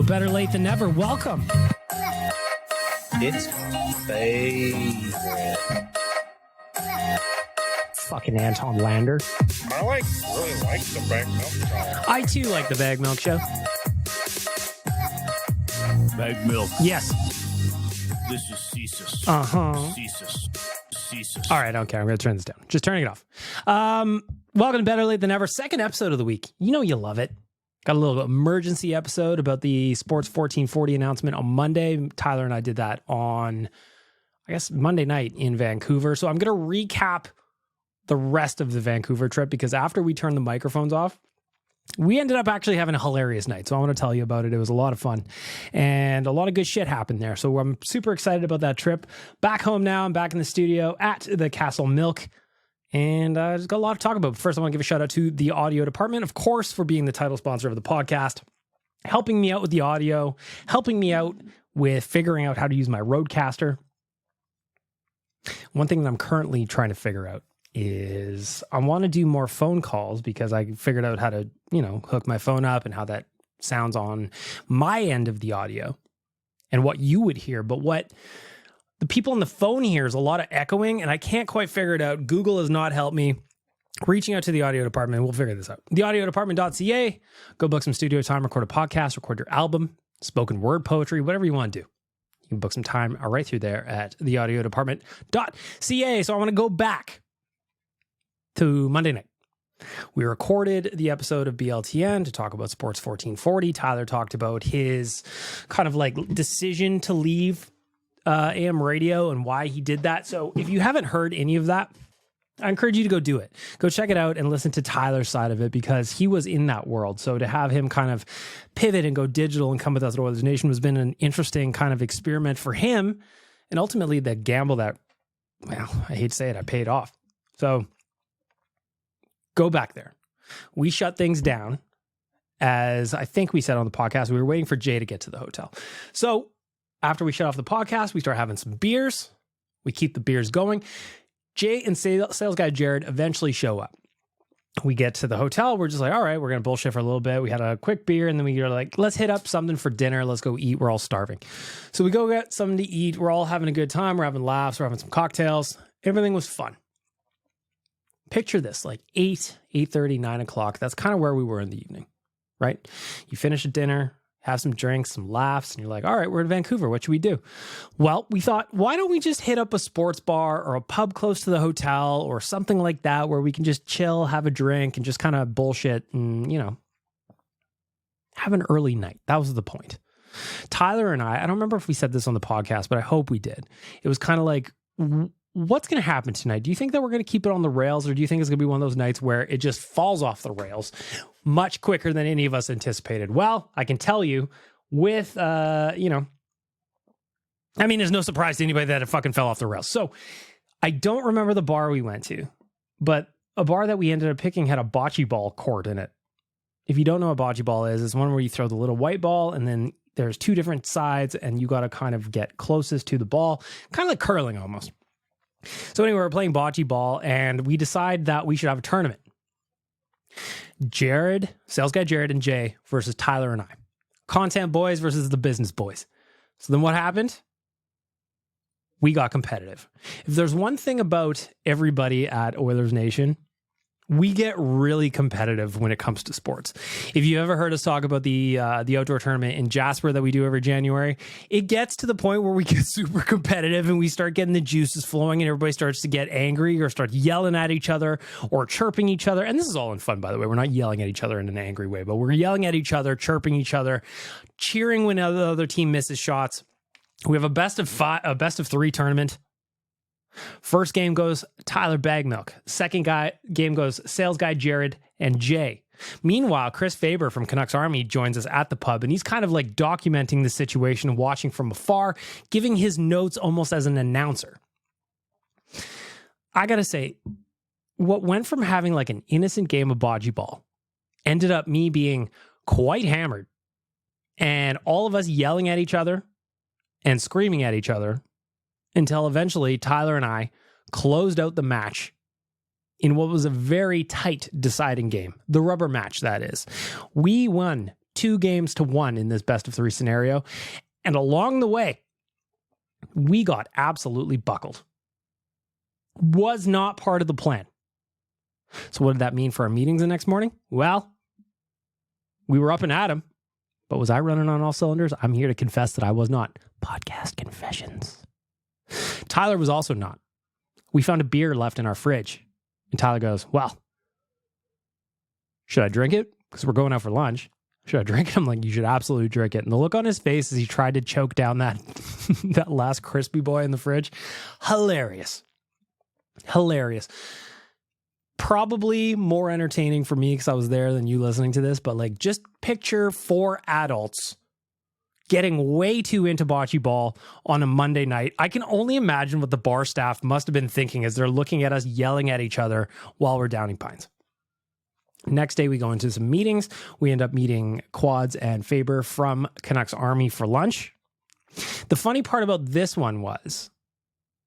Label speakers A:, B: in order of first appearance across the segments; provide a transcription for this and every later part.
A: Better late than never. Welcome.
B: It's favorite.
A: Fucking Anton Lander.
C: I really like the Bag Milk Show.
A: I too like the Bag Milk Show.
D: Bag milk.
A: Yes.
D: This is Cesus. Cesus.
A: All right, I don't care. I'm going to turn this down. Just turning it off. Welcome to Better Late Than Never. Second episode of the week. You know you love it. Got a little emergency episode about the Sports 1440 announcement on Monday. Tyler and I did that on, I guess, Monday night in Vancouver. So I'm going to recap the rest of the Vancouver trip because after we turned the microphones off, we ended up actually having a hilarious night. So I want to tell you about it. It was a lot of fun and a lot of good shit happened there. So I'm super excited about that trip. Back home now. I'm back in the studio at the Castle Milk. And I just got a lot to talk about. First, I want to give a shout out to the audio department, of course, for being the title sponsor of the podcast, helping me out with the audio, helping me out with figuring out how to use my Rodecaster. One thing that I'm currently trying to figure out is I want to do more phone calls because I figured out how to, hook my phone up and how that sounds on my end of the audio and what you would hear. But what the people on the phone hear is a lot of echoing, and I can't quite figure it out. Google has not helped me. Reaching out to the audio department, we'll figure this out. Theaudiodepartment.ca. Go book some studio time, record a podcast, record your album, spoken word poetry, whatever you want to do. You can book some time right through there at theaudiodepartment.ca. So I want to go back to Monday night. We recorded the episode of BLTN to talk about Sports 1440. Tyler talked about his kind of like decision to leave AM radio and why he did that. So if you haven't heard any of that, I encourage you to go do it. Go check it out and listen to Tyler's side of it because he was in that world. So to have him kind of pivot and go digital and come with us at Oilers Nation has been an interesting kind of experiment for him. And ultimately the gamble that, well, I hate to say it, I paid off. So go back there. We shut things down. As I think we said on the podcast, we were waiting for Jay to get to the hotel. So after we shut off the podcast, we start having some beers. We keep the beers going. Jay and sales guy Jarrod eventually show up. We get to the hotel. We're just like, all right, we're going to bullshit for a little bit. We had a quick beer and then we are like, let's hit up something for dinner. Let's go eat. We're all starving. So we go get something to eat. We're all having a good time. We're having laughs. We're having some cocktails. Everything was fun. Picture this, like 8:30, 9 o'clock. That's kind of where we were in the evening, right? You finish a dinner, have some drinks, some laughs, and you're like, all right, we're in Vancouver. What should we do? Well, we thought, why don't we just hit up a sports bar or a pub close to the hotel or something like that where we can just chill, have a drink, and just kind of bullshit and, have an early night. That was the point. Tyler and I don't remember if we said this on the podcast, but I hope we did. It was kind of like, what's going to happen tonight? Do you think that we're going to keep it on the rails, or do you think it's going to be one of those nights where it just falls off the rails much quicker than any of us anticipated? Well, I can tell you with, there's no surprise to anybody that it fucking fell off the rails. So I don't remember the bar we went to, but a bar that we ended up picking had a bocce ball court in it. If you don't know what bocce ball is, it's one where you throw the little white ball and then there's two different sides and you got to kind of get closest to the ball, kind of like curling almost. So anyway, we're playing bocce ball and we decide that we should have a tournament. Jarrod, sales guy Jarrod and Jay versus Tyler and I. Content boys versus the business boys. So then what happened? We got competitive. If there's one thing about everybody at Oilers Nation, we get really competitive when it comes to sports. If you ever heard us talk about the outdoor tournament in Jasper that we do every January, it gets to the point where we get super competitive and we start getting the juices flowing and everybody starts to get angry or start yelling at each other or chirping each other. And this is all in fun, by the way. We're not yelling at each other in an angry way, but we're yelling at each other, chirping each other, cheering when the other team misses shots. We have a best of 3 tournament. First game goes Tyler Bagmilk. Second game goes sales guy Jarrod and Jay. Meanwhile, Chris Faber from Canucksarmy joins us at the pub, and he's kind of like documenting the situation, watching from afar, giving his notes almost as an announcer. I gotta say, what went from having like an innocent game of bocce ball ended up me being quite hammered, and all of us yelling at each other and screaming at each other until eventually Tyler and I closed out the match in what was a very tight deciding game. The rubber match, that is. We won 2-1 in this best of 3 scenario. And along the way, we got absolutely buckled. Was not part of the plan. So what did that mean for our meetings the next morning? Well, we were up and at 'em, but was I running on all cylinders? I'm here to confess that I was not. Podcast confessions. Tyler was also not. We found a beer left in our fridge. And Tyler goes, well, should I drink it? Because we're going out for lunch. Should I drink it? I'm like, you should absolutely drink it. And the look on his face as he tried to choke down that, that last crispy boy in the fridge. Hilarious. Hilarious. Probably more entertaining for me because I was there than you listening to this. But like, just picture 4 adults getting way too into bocce ball on a Monday night. I can only imagine what the bar staff must have been thinking as they're looking at us yelling at each other while we're downing pints. Next day, we go into some meetings. We end up meeting Quads and Faber from Canucksarmy for lunch. The funny part about this one was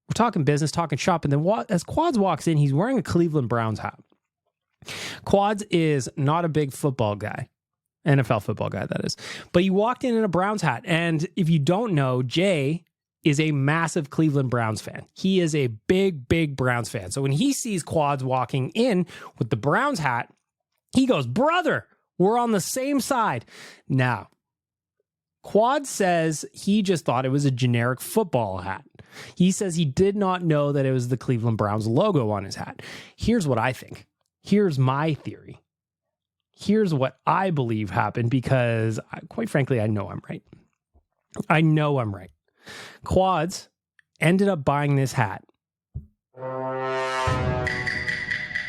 A: we're talking business, talking shop, and then as Quads walks in, he's wearing a Cleveland Browns hat. Quads is not a big football guy. NFL football guy, that is. But he walked in a Browns hat. And if you don't know, Jay is a massive Cleveland Browns fan. He is a big, big Browns fan. So when he sees Quads walking in with the Browns hat, he goes, brother, we're on the same side. Now, Quad says he just thought it was a generic football hat. He says he did not know that it was the Cleveland Browns logo on his hat. Here's what I think. Here's my theory. Here's what I believe happened because, quite frankly, I know I'm right. I know I'm right. Quads ended up buying this hat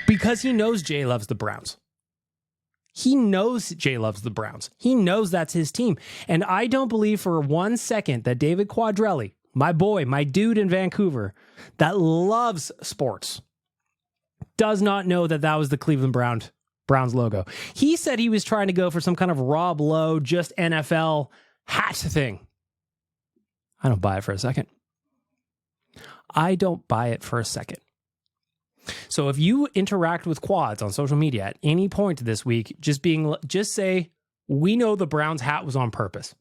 A: because he knows Jay loves the Browns. He knows Jay loves the Browns. He knows that's his team. And I don't believe for 1 second that David Quadrelli, my boy, my dude in Vancouver, that loves sports, does not know that that was the Cleveland Browns logo. He said he was trying to go for some kind of Rob Lowe, just NFL hat thing. I don't buy it for a second. I don't buy it for a second. So if you interact with Quads on social media at any point this week, just say, we know the Browns hat was on purpose.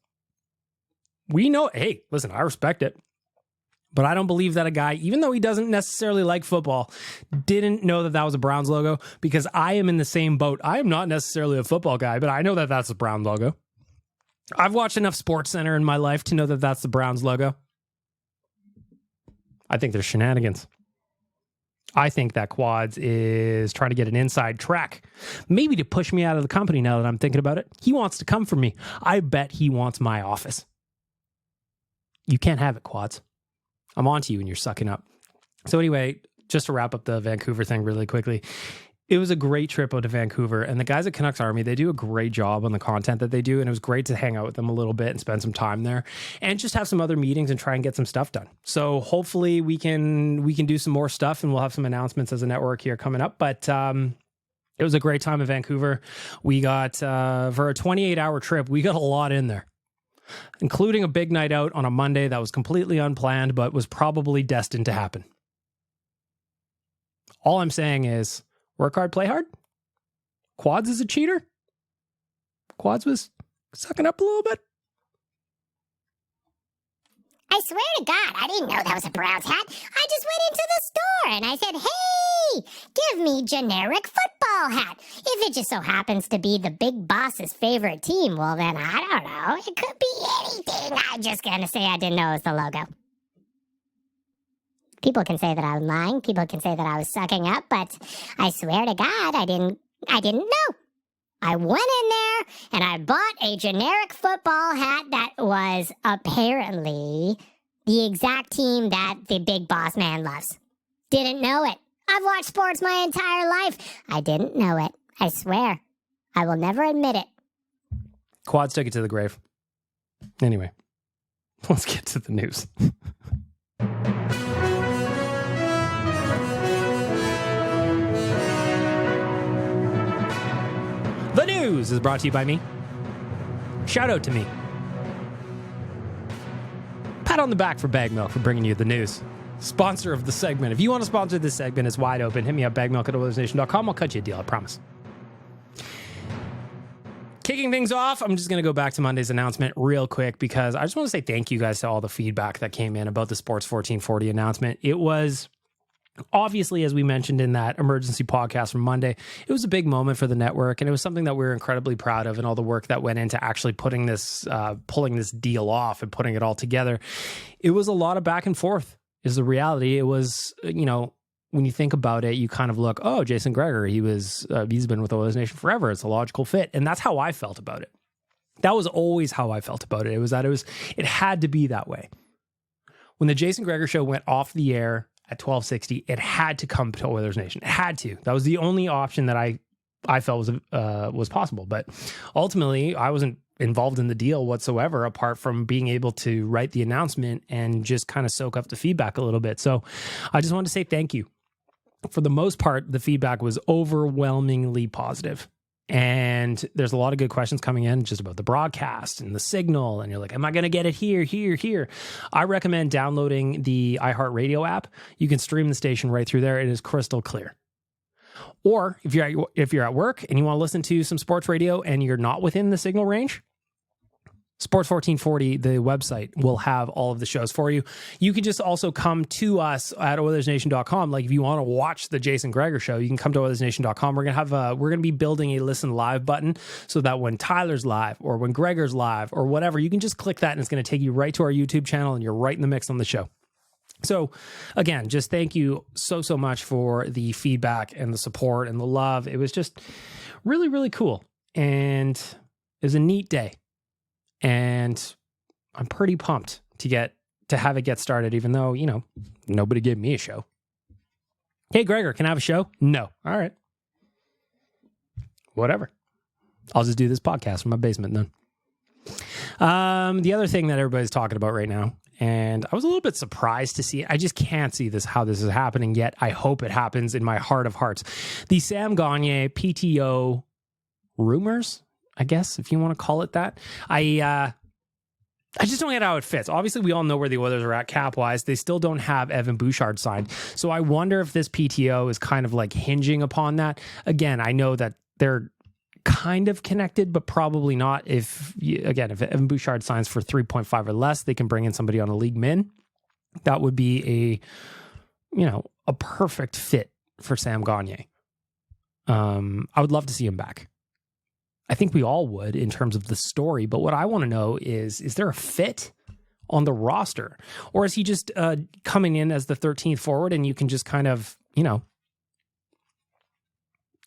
A: We know, hey, listen, I respect it. But I don't believe that a guy, even though he doesn't necessarily like football, didn't know that that was a Browns logo, because I am in the same boat. I am not necessarily a football guy, but I know that that's the Brown logo. I've watched enough SportsCenter in my life to know that that's the Browns logo. I think there's shenanigans. I think that Quads is trying to get an inside track, maybe to push me out of the company now that I'm thinking about it. He wants to come for me. I bet he wants my office. You can't have it, Quads. I'm on to you and you're sucking up. So anyway, just to wrap up the Vancouver thing really quickly, it was a great trip out to Vancouver, and the guys at Canucksarmy, they do a great job on the content that they do, and it was great to hang out with them a little bit and spend some time there and just have some other meetings and try and get some stuff done. So hopefully we can do some more stuff, and we'll have some announcements as a network here coming up. But it was a great time in Vancouver. We got, for a 28-hour trip, we got a lot in there, including a big night out on a Monday that was completely unplanned, but was probably destined to happen. All I'm saying is, work hard, play hard. Quads is a cheater. Quads was sucking up a little bit.
B: I swear to God, I didn't know that was a Browns hat. I just went into the store and I said, hey, give me generic football hat. If it just so happens to be the big boss's favorite team, well then, I don't know. It could be anything. I'm just going to say I didn't know it was the logo. People can say that I was lying. People can say that I was sucking up, but I swear to God, I didn't know. I went in there and I bought a generic football hat that was apparently the exact team that the big boss man loves. Didn't know it. I've watched sports my entire life. I didn't know it. I swear. I will never admit it.
A: Quads took it to the grave. Anyway, let's get to the news. The news is brought to you by me. Shout out to me. Pat on the back for Bag Milk for bringing you the news. Sponsor of the segment. If you want to sponsor this segment, it's wide open. Hit me up, bagmilk@oilersnation.com. I'll cut you a deal, I promise. Kicking things off, I'm just going to go back to Monday's announcement real quick because I just want to say thank you guys to all the feedback that came in about the Sports 1440 announcement. It was obviously, as we mentioned in that emergency podcast from Monday, it was a big moment for the network, and it was something that we were incredibly proud of, and all the work that went into actually putting this, pulling this deal off and putting it all together. It was a lot of back and forth is the reality. It was, when you think about it, you kind of look, oh, Jason Gregor, he's been with Oilers Nation forever. It's a logical fit. And that's how I felt about it. That was always how I felt about it. It had to be that way. When the Jason Gregor show went off the air at 12:60, it had to come to Oilers Nation. It had to. That was the only option that I felt was possible. But ultimately, I wasn't involved in the deal whatsoever, apart from being able to write the announcement and just kind of soak up the feedback a little bit. So I just wanted to say thank you. For the most part, the feedback was overwhelmingly positive. And there's a lot of good questions coming in just about the broadcast and the signal. And you're like, am I going to get it here? I recommend downloading the iHeartRadio app. You can stream the station right through there. It is crystal clear. Or if you're at work and you want to listen to some sports radio and you're not within the signal range, Sports 1440, the website, will have all of the shows for you. You can just also come to us at OilersNation.com. Like if you want to watch the Jason Gregor show, you can come to OilersNation.com. We're gonna be building a listen live button so that when Tyler's live or when Gregor's live or whatever, you can just click that and it's going to take you right to our YouTube channel and you're right in the mix on the show. So again, just thank you so much for the feedback and the support and the love. It was just really, really cool. And it was a neat day. And I'm pretty pumped to have it get started, even though, nobody gave me a show. Hey, Gregor, can I have a show? No. All right. Whatever. I'll just do this podcast from my basement then. The other thing that everybody's talking about right now, and I was a little bit surprised to see it. I just can't see how this is happening yet. I hope it happens in my heart of hearts. The Sam Gagner PTO rumors, I guess, if you want to call it that. I just don't get how it fits. Obviously, we all know where the Oilers are at cap-wise. They still don't have Evan Bouchard signed. So I wonder if this PTO is kind of like hinging upon that. Again, I know that they're kind of connected, but probably not. If Evan Bouchard signs for 3.5 or less, they can bring in somebody on a league min. That would be a perfect fit for Sam Gagner. I would love to see him back. I think we all would in terms of the story, but what I want to know is there a fit on the roster? Or is he just coming in as the 13th forward and you can just kind of,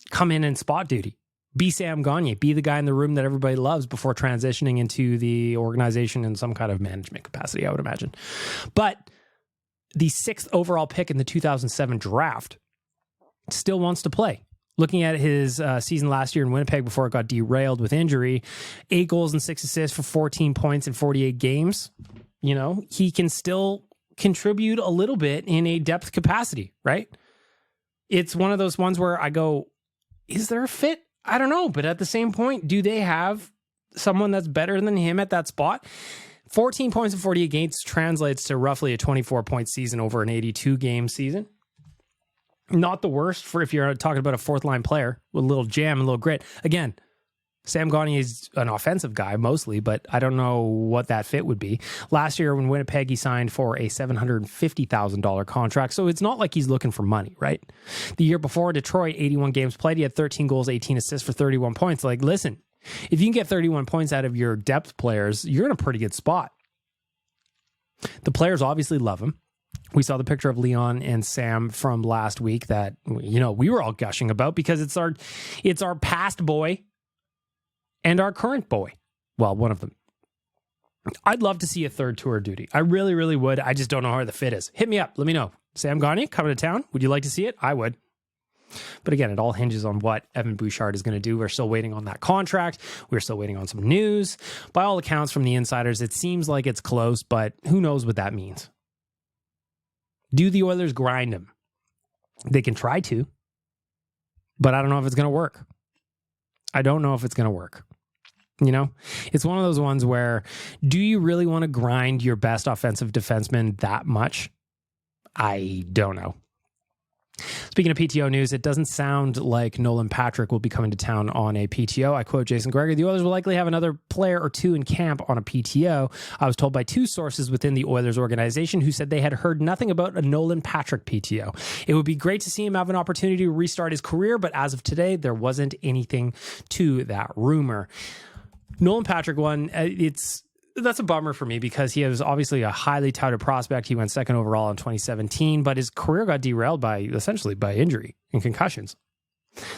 A: come in and spot duty? Be Sam Gagner, be the guy in the room that everybody loves before transitioning into the organization in some kind of management capacity, I would imagine. But the 6th overall pick in the 2007 draft still wants to play. Looking at his season last year in Winnipeg before it got derailed with injury, 8 goals and 6 assists for 14 points in 48 games. He can still contribute a little bit in a depth capacity, right? It's one of those ones where I go, is there a fit? I don't know. But at the same point, do they have someone that's better than him at that spot? 14 points in 48 games translates to roughly a 24-point season over an 82-game season. Not the worst for if you're talking about a fourth line player with a little jam and a little grit. Again, Sam Gagner is an offensive guy mostly, but I don't know what that fit would be. Last year when Winnipeg, he signed for a $750,000 contract. So it's not like he's looking for money, right? The year before, Detroit, 81 games played. He had 13 goals, 18 assists for 31 points. Like, listen, if you can get 31 points out of your depth players, you're in a pretty good spot. The players obviously love him. We saw the picture of Leon and Sam from last week that, we were all gushing about because it's our past boy and our current boy. Well, one of them. I'd love to see a third tour duty. I really, really would. I just don't know how the fit is. Hit me up. Let me know. Sam Gagner coming to town. Would you like to see it? I would. But again, it all hinges on what Evan Bouchard is going to do. We're still waiting on that contract. We're still waiting on some news. By all accounts from the insiders, it seems like it's close, but who knows what that means. Do the Oilers grind him? They can try to, but I don't know if it's going to work. I don't know if it's going to work. It's one of those ones where, do you really want to grind your best offensive defenseman that much? I don't know. Speaking of PTO news, it doesn't sound like Nolan Patrick will be coming to town on a PTO. I quote Jason Gregory, the Oilers will likely have another player or two in camp on a PTO. I was told by two sources within the Oilers organization who said they had heard nothing about a Nolan Patrick PTO. It would be great to see him have an opportunity to restart his career, but as of today, there wasn't anything to that rumor. Nolan Patrick one, that's a bummer for me because he was obviously a highly touted prospect. He went second overall in 2017, but his career got derailed essentially by injury and concussions.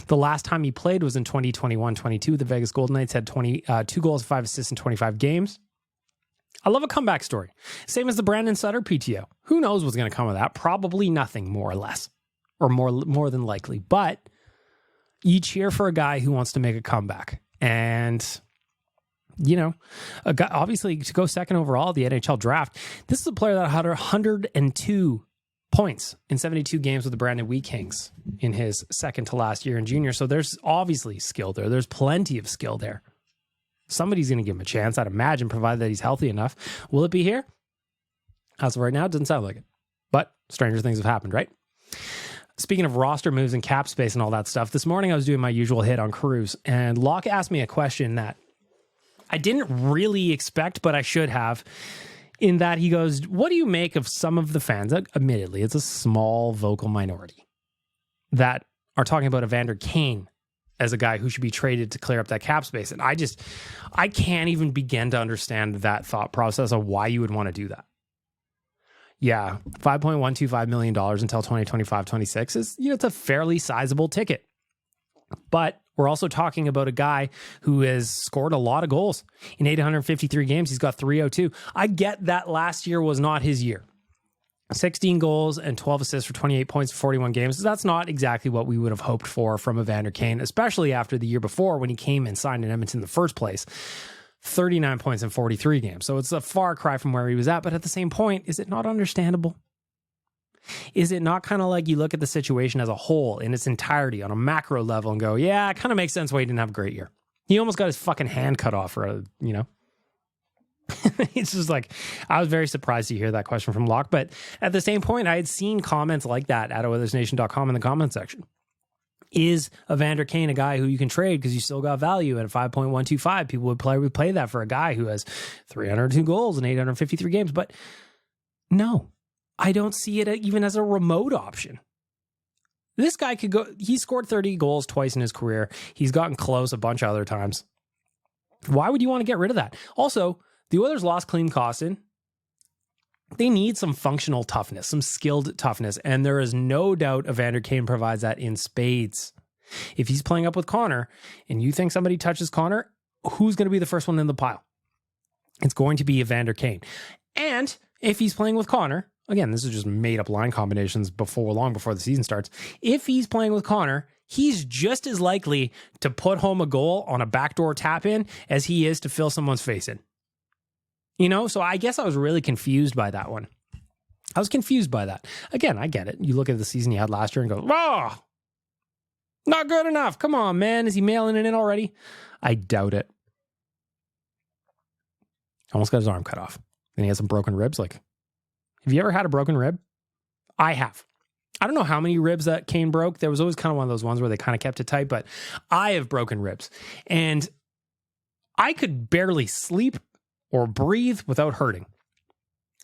A: The last time he played was in 2021-22. The Vegas Golden Knights had 2 goals, 5 assists in 25 games. I love a comeback story. Same as the Brandon Sutter PTO. Who knows what's going to come of that? Probably nothing, more or less, or more than likely. But you cheer for a guy who wants to make a comeback. And you know, a guy, obviously to go second overall at the NHL draft, this is a player that had 102 points in 72 games with the Brandon Wheat Kings in his second to last year in junior. So there's obviously skill there. There's plenty of skill there. Somebody's going to give him a chance, I'd imagine, provided that he's healthy enough. Will it be here? As of right now, it doesn't sound like it. But stranger things have happened, right? Speaking of roster moves and cap space and all that stuff, this morning I was doing my usual hit on Cruz, and Locke asked me a question that I didn't really expect, but I should have, in that he goes, what do you make of some of the fans, admittedly, it's a small vocal minority, that are talking about Evander Kane as a guy who should be traded to clear up that cap space? And I can't even begin to understand that thought process of why you would want to do that. Yeah, $5.125 million until 2025-26 is, it's a fairly sizable ticket. But we're also talking about a guy who has scored a lot of goals in 853 games. He's got 302. I get that last year was not his year. 16 goals and 12 assists for 28 points in 41 games. That's not exactly what we would have hoped for from Evander Kane, especially after the year before when he came and signed in Edmonton in the first place. 39 points in 43 games. So it's a far cry from where he was at. But at the same point, is it not understandable? Is it not kind of like you look at the situation as a whole in its entirety on a macro level and go, yeah, it kind of makes sense why he didn't have a great year. He almost got his fucking hand cut off for It's just like, I was very surprised to hear that question from Locke. But at the same point, I had seen comments like that at OilersNation.com in the comment section. Is Evander Kane a guy who you can trade because you still got value at 5.125? People would play that for a guy who has 302 goals in 853 games. But no, I don't see it even as a remote option. This guy could go, he scored 30 goals twice in his career. He's gotten close a bunch of other times. Why would you want to get rid of that? Also, the Oilers lost Klim Kostin. They need some functional toughness, some skilled toughness, and there is no doubt Evander Kane provides that in spades. If he's playing up with Connor and you think somebody touches Connor, who's going to be the first one in the pile? It's going to be Evander Kane. And if he's playing with Connor, again, this is just made up line combinations long before the season starts. If he's playing with Connor, he's just as likely to put home a goal on a backdoor tap in as he is to fill someone's face in. So I guess I was really confused by that one. I was confused by that. Again, I get it. You look at the season he had last year and go, oh, not good enough. Come on, man. Is he mailing it in already? I doubt it. Almost got his arm cut off. And he had some broken ribs. Like, have you ever had a broken rib? I have. I don't know how many ribs that Kane broke. There was always kind of one of those ones where they kind of kept it tight, but I have broken ribs. And I could barely sleep or breathe without hurting.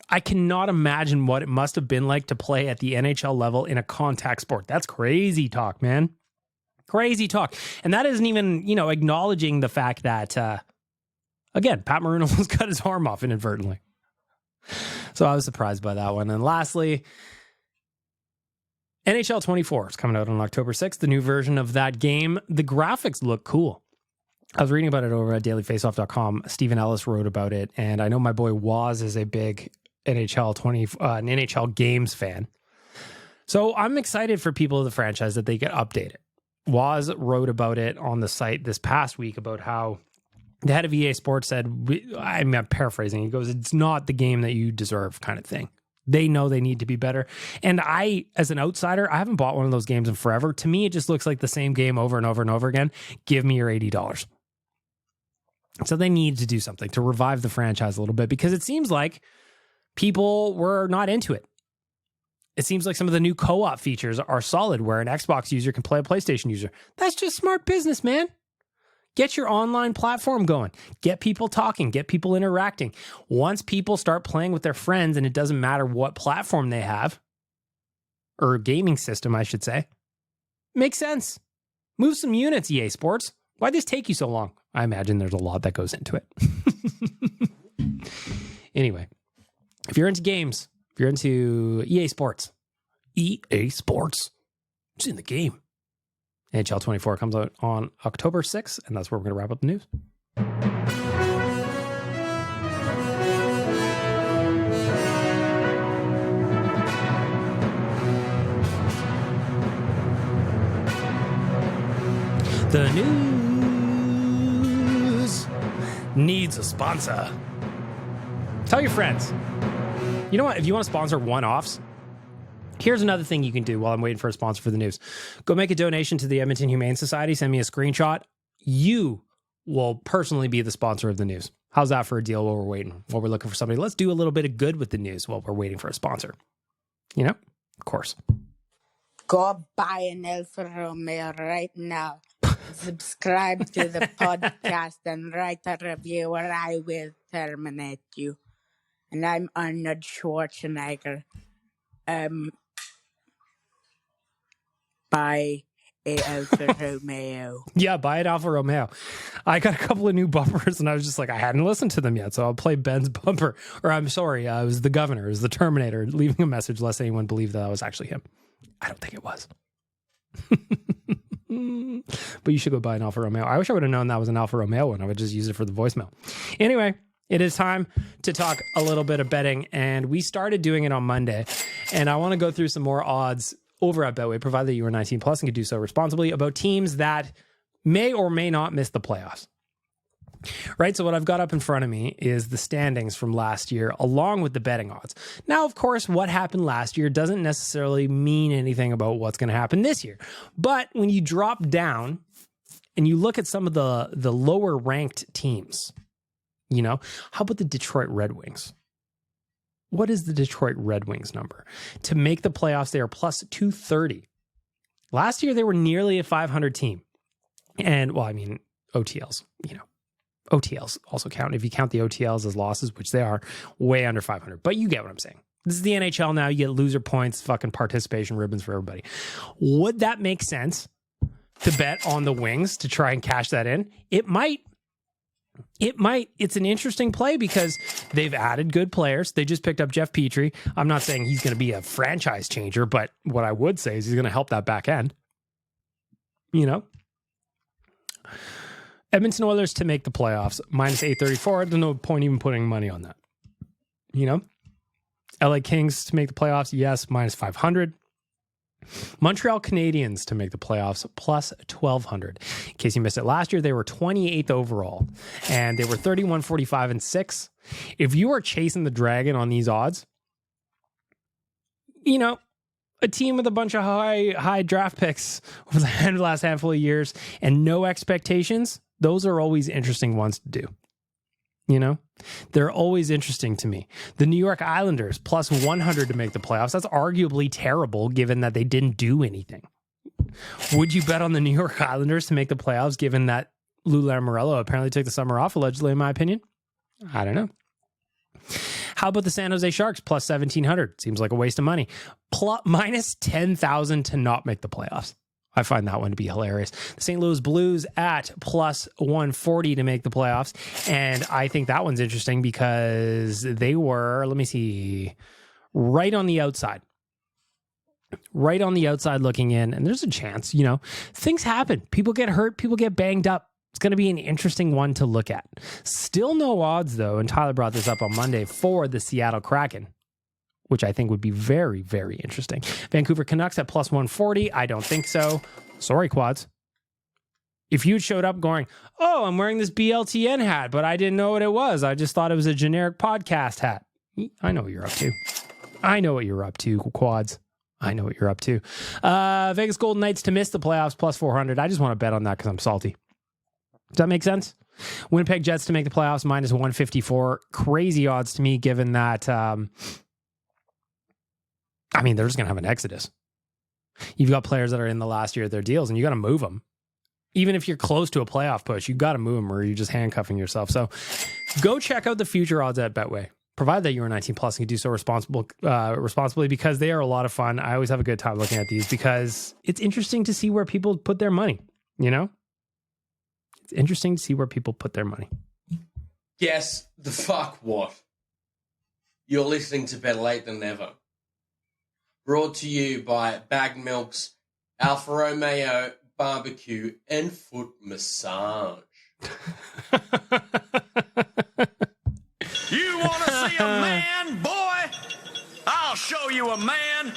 A: I cannot imagine what it must have been like to play at the NHL level in a contact sport. That's crazy talk, man. Crazy talk. And that isn't even, acknowledging the fact that, again, Pat Maroon almost cut his arm off inadvertently. So I was surprised by that one. And lastly, NHL 24 is coming out on October 6th, the new version of that game. The graphics look cool. I was reading about it over at dailyfaceoff.com. Stephen Ellis wrote about it, and I know my boy Waz is a big an NHL games fan. So I'm excited for people of the franchise that they get updated. Waz wrote about it on the site this past week about how the head of EA Sports said, I'm paraphrasing, he goes, it's not the game that you deserve kind of thing. They know they need to be better. And I, as an outsider, I haven't bought one of those games in forever. To me, it just looks like the same game over and over and over again. Give me your $80. So they need to do something to revive the franchise a little bit because it seems like people were not into it. It seems like some of the new co-op features are solid where an Xbox user can play a PlayStation user. That's just smart business, man. Get your online platform going. Get people talking. Get people interacting. Once people start playing with their friends, and it doesn't matter what platform they have, or gaming system, I should say, makes sense. Move some units, EA Sports. Why'd this take you so long? I imagine there's a lot that goes into it. Anyway, if you're into games, if you're into EA Sports, it's in the game. NHL 24 comes out on October 6th, and that's where we're going to wrap up the news. The news needs a sponsor. Tell your friends. You know what? If you want to sponsor one-offs, here's another thing you can do while I'm waiting for a sponsor for the news. Go make a donation to the Edmonton Humane Society. Send me a screenshot. You will personally be the sponsor of the news. How's that for a deal while we're waiting? While we're looking for somebody. Let's do a little bit of good with the news while we're waiting for a sponsor. You know? Of course.
E: Go buy an Alfa Romeo right now. Subscribe to the podcast and write a review or I will terminate you. And I'm Arnold Schwarzenegger. Buy a Alfa Romeo.
A: Yeah, buy an Alfa Romeo. I got a couple of new bumpers and I was just like, I hadn't listened to them yet. So I'll play Ben's bumper. Or I'm sorry, it was the governor, it was the Terminator, leaving a message lest anyone believed that was actually him. I don't think it was. But you should go buy an Alfa Romeo. I wish I would have known that was an Alfa Romeo one. I would just use it for the voicemail. Anyway, it is time to talk a little bit of betting, and we started doing it on Monday. And I want to go through some more odds over at Betway, provided that you are 19 plus and can do so responsibly, about teams that may or may not miss the playoffs. Right, so what I've got up in front of me is the standings from last year, along with the betting odds. Now, of course, what happened last year doesn't necessarily mean anything about what's going to happen this year. But when you drop down and you look at some of the lower ranked teams, you know, how about the Detroit Red Wings? What is the Detroit Red Wings number? To make the playoffs, they are plus 230. Last year, they were nearly a 500 team. And, well, I mean, OTLs, you know. OTLs also count. If you count the OTLs as losses, which they are, way under 500. But you get what I'm saying. This is the NHL now. You get loser points, fucking participation ribbons for everybody. Would that make sense to bet on the Wings to try and cash that in? It might. It might. It's an interesting play because they've added good players. They just picked up Jeff Petrie. I'm not saying he's going to be a franchise changer, but what I would say is he's going to help that back end. You know? Edmonton Oilers to make the playoffs, minus 834. There's no point even putting money on that. You know? LA Kings to make the playoffs, yes, minus 500. Montreal Canadiens to make the playoffs, plus 1,200. In case you missed it last year, they were 28th overall, and they were 31, 45, and 6. If you are chasing the Dragon on these odds, you know, a team with a bunch of high draft picks over the last handful of years and no expectations, those are always interesting ones to do. You know, they're always interesting to me. The New York Islanders plus 100 to make the playoffs. That's arguably terrible given that they didn't do anything. Would you bet on the New York Islanders to make the playoffs given that Lou Lamoriello apparently took the summer off, allegedly, in my opinion? I don't know. How about the San Jose Sharks plus 1,700? Seems like a waste of money. Minus 10,000 to not make the playoffs. I find that one to be hilarious. The St. Louis Blues at plus 140 to make the playoffs. And I think that one's interesting because they were, let me see, right on the outside. Right on the outside looking in. And there's a chance, you know, things happen. People get hurt. People get banged up. It's going to be an interesting one to look at. Still no odds, though, and Tyler brought this up on Monday, for the Seattle Kraken, which I think would be very, very interesting. Vancouver Canucks at plus 140. I don't think so. Sorry, Quads. If you showed up going, oh, I'm wearing this BLTN hat, but I didn't know what it was. I just thought it was a generic podcast hat. I know what you're up to. I know what you're up to, Quads. I know what you're up to. Vegas Golden Knights to miss the playoffs, plus 400. I just want to bet on that because I'm salty. Does that make sense? Winnipeg Jets to make the playoffs, minus 154. Crazy odds to me, given that I mean, they're just going to have an exodus. You've got players that are in the last year of their deals, and you got to move them. Even if you're close to a playoff push, you got to move them, or you're just handcuffing yourself. So go check out the future odds at Betway. Provided that you are 19 plus and you do so responsibly, because they are a lot of fun. I always have a good time looking at these because it's interesting to see where people put their money. You know, it's interesting to see where people put their money.
F: Guess the fuck what? You're listening to Better Lait Than Never. Brought to you by Bag Milk's Alfa Romeo Barbecue and Foot Massage.
D: You want to see a man, boy? I'll show you a man.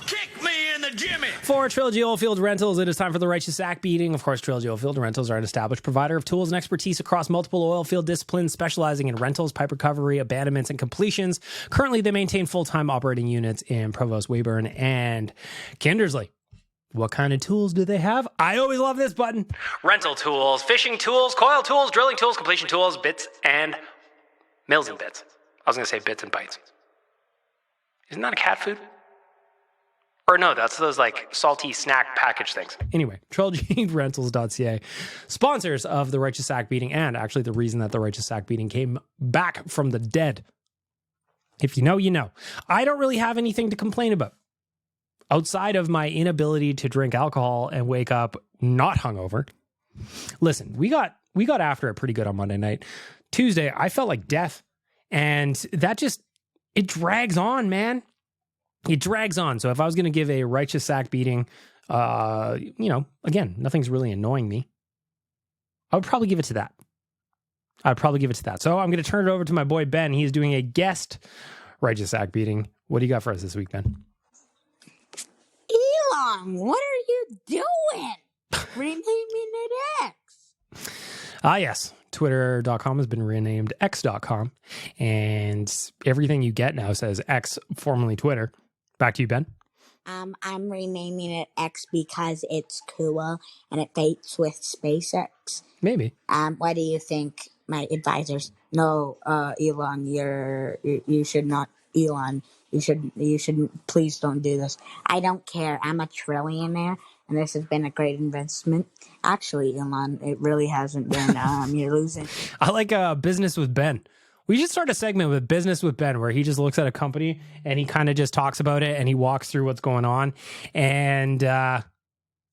D: Kick me in the jimmy.
A: For Trilogy Oilfield Rentals, it is time for the righteous sack beating. Of course, Trilogy Oilfield Rentals are an established provider of tools and expertise across multiple oilfield disciplines, specializing in rentals, pipe recovery, abandonments, and completions. Currently, they maintain full-time operating units in Provost, Weyburn, and Kindersley. What kind of tools do they have? I always love this button. Rental tools, fishing tools, coil tools, drilling tools, completion tools, bits, and mills and bits. I was going to say bits and bites. Isn't that a cat food? Or no, that's those like salty snack package things. Anyway, TrilogyRentals.ca, sponsors of the Righteous Sack Beating, and actually the reason that the Righteous Sack Beating came back from the dead. If you know, you know. I don't really have anything to complain about outside of my inability to drink alcohol and wake up not hungover. Listen, we got after it pretty good on Monday night. Tuesday, I felt like death, and that just, it drags on, man. It drags on. So if I was going to give a righteous sack beating, again, nothing's really annoying me, I would probably give it to that. So I'm going to turn it over to my boy Ben. He's doing a guest righteous sack beating. What do you got for us this week, Ben?
E: Elon, what are you doing? Renaming it X.
A: Yes. Twitter.com has been renamed X.com, and everything you get now says X, formerly Twitter. Back to you, Ben.
E: I'm renaming it X because it's cool and it fits with SpaceX.
A: Maybe.
E: What do you think, my advisors? No, Elon, you should not. Elon, you shouldn't. Please don't do this. I don't care. I'm a trillionaire, and this has been a great investment. Actually, Elon, it really hasn't been. You're losing.
A: I like Business with Ben. We should start a segment with Business with Ben where he just looks at a company and he kind of just talks about it and he walks through what's going on and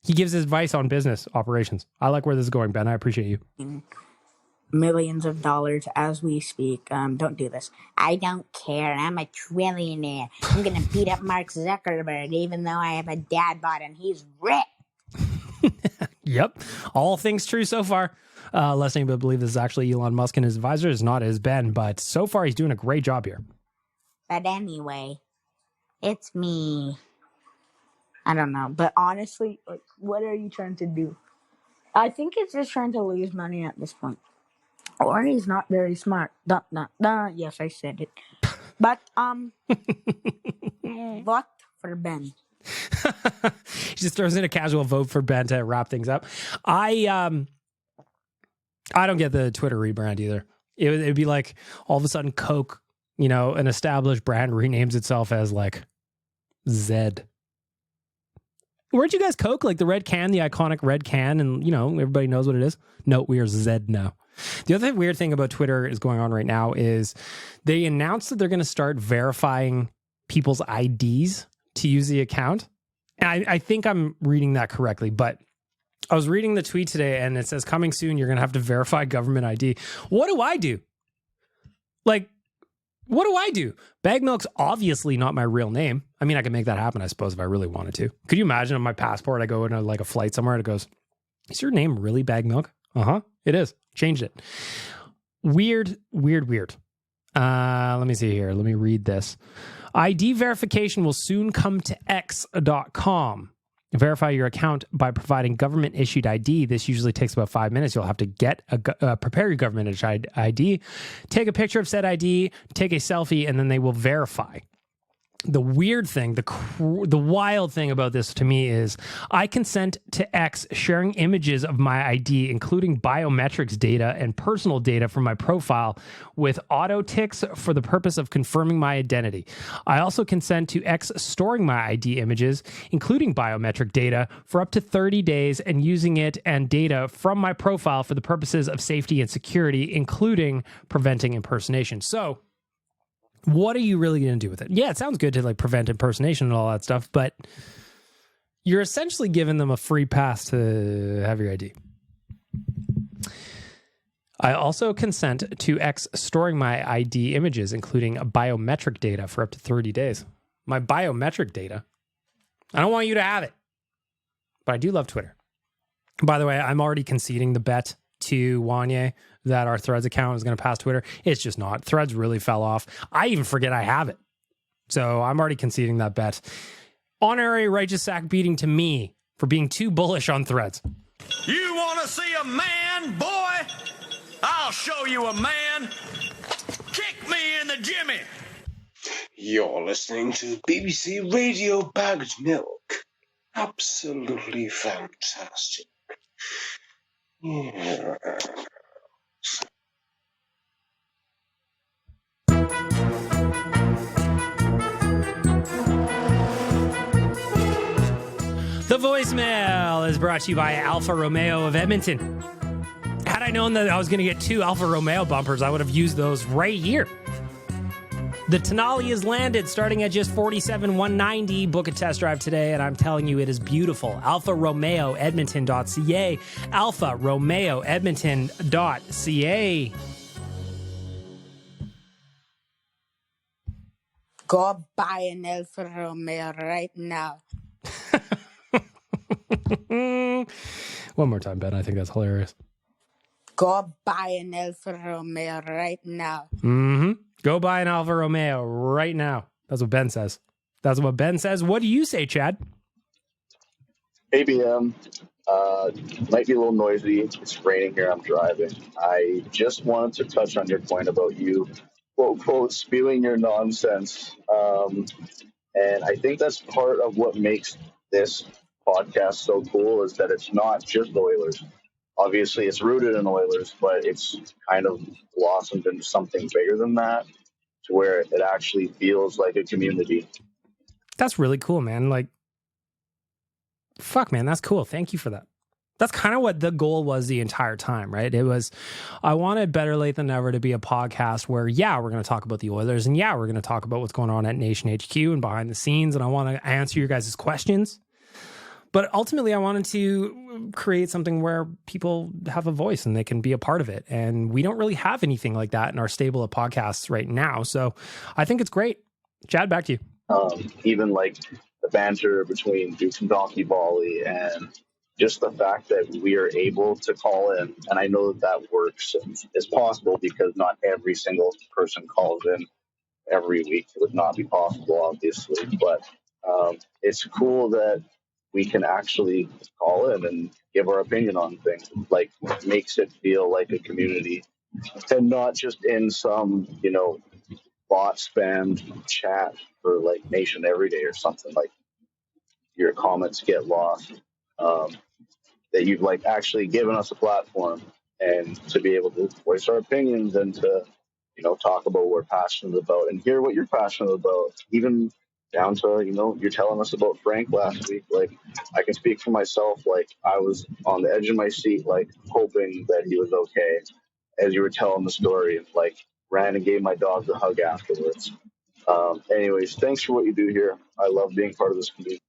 A: he gives his advice on business operations. I like where this is going, Ben. I appreciate you.
E: Millions of dollars as we speak. Don't do this. I don't care. I'm a trillionaire. I'm going to beat up Mark Zuckerberg even though I have a dad bod and he's rich.
A: Yep. All things true so far. Lest anybody believe this is actually Elon Musk and his advisor. It's not his Ben, but so far he's doing a great job here.
E: But anyway, it's me. I don't know. But honestly, like, what are you trying to do? I think he's just trying to lose money at this point. Or he's not very smart. Yes, I said it. But, vote for Ben.
A: He just throws in a casual vote for Ben to wrap things up. I don't get the Twitter rebrand either. It'd be like all of a sudden Coke, an established brand renames itself as like Zed. Weren't you guys Coke? Like the red can, the iconic red can, and everybody knows what it is? No, we are Zed now. The other weird thing about Twitter is going on right now is they announced that they're going to start verifying people's IDs to use the account. And I think I'm reading that correctly, but I was reading the tweet today and it says coming soon, you're going to have to verify government ID. What do I do? Like, what do I do? Bag Milk's obviously not my real name. I mean, I could make that happen, I suppose, if I really wanted to. Could you imagine on my passport, I go into like a flight somewhere and it goes, is your name really Bag Milk? Uh-huh. It is. Changed it. Weird. Let me see here. Let me read this. ID verification will soon come to X.com. Verify your account by providing government-issued ID. This usually takes about 5 minutes. You'll have to prepare your government-issued ID, take a picture of said ID, take a selfie, and then they will verify. The weird thing, the wild thing about this to me is I consent to X sharing images of my ID, including biometrics data and personal data from my profile with auto ticks for the purpose of confirming my identity. I also consent to X storing my ID images, including biometric data, for up to 30 days and using it and data from my profile for the purposes of safety and security, including preventing impersonation. So, what are you really going to do with it? Yeah, it sounds good to like prevent impersonation and all that stuff, but you're essentially giving them a free pass to have your ID. I also consent to X storing my ID images, including biometric data, for up to 30 days. My biometric data? I don't want you to have it, but I do love Twitter. By the way, I'm already conceding the bet to Wanye that our Threads account is going to pass Twitter. It's just not. Threads really fell off. I even forget I have it. So I'm already conceding that bet. Honorary righteous sack beating to me for being too bullish on Threads.
D: You want to see a man, boy? I'll show you a man. Kick me in the jimmy.
G: You're listening to BBC Radio Bagged Milk. Absolutely fantastic. Yeah.
A: The voicemail is brought to you by Alfa Romeo of Edmonton. Had I known that I was going to get 2 Alfa Romeo bumpers, I would have used those right here. The Tenali is landed starting at just $47,190. Book a test drive today, and I'm telling you, it is beautiful. Alfa Romeo Edmonton.ca. Alfa Romeo Edmonton.ca.
E: Go buy an Alfa Romeo right now.
A: One more time, Ben. I think that's hilarious.
E: Go buy an Alfa Romeo right now.
A: Mm-hmm. Go buy an Alfa Romeo right now. That's what Ben says. That's what Ben says. What do you say, Chad?
H: Hey, BM. Might be a little noisy. It's raining here. I'm driving. I just wanted to touch on your point about you, quote, quote, spewing your nonsense. And I think that's part of what makes this podcast so cool is that it's not just Oilers. Obviously, it's rooted in Oilers, but it's kind of blossomed into something bigger than that, to where it actually feels like a community.
A: That's really cool, man. Like, fuck, man, that's cool. Thank you for that. That's kind of what the goal was the entire time, right? It was, I wanted Better Late Than Never to be a podcast where, yeah, we're going to talk about the Oilers, and yeah, we're going to talk about what's going on at Nation HQ and behind the scenes, and I want to answer your guys' questions. But ultimately, I wanted to create something where people have a voice and they can be a part of it. And we don't really have anything like that in our stable of podcasts right now. So I think it's great. Chad, back to you.
H: Even like the banter between Dukes and Donkey Volley and just the fact that we are able to call in. And I know that works and is possible because not every single person calls in every week. It would not be possible, obviously. But it's cool that we can actually call in and give our opinion on things. Like, makes it feel like a community and not just in some, bot spammed chat for like Nation Everyday or something. Like, your comments get lost. That you've like actually given us a platform and to be able to voice our opinions and to, talk about what we're passionate about and hear what you're passionate about. Even down to, you're telling us about Frank last week. Like, I can speak for myself. Like, I was on the edge of my seat, like, hoping that he was okay as you were telling the story, and, like, ran and gave my dog the hug afterwards. Anyways, thanks for what you do here. I love being part of this community.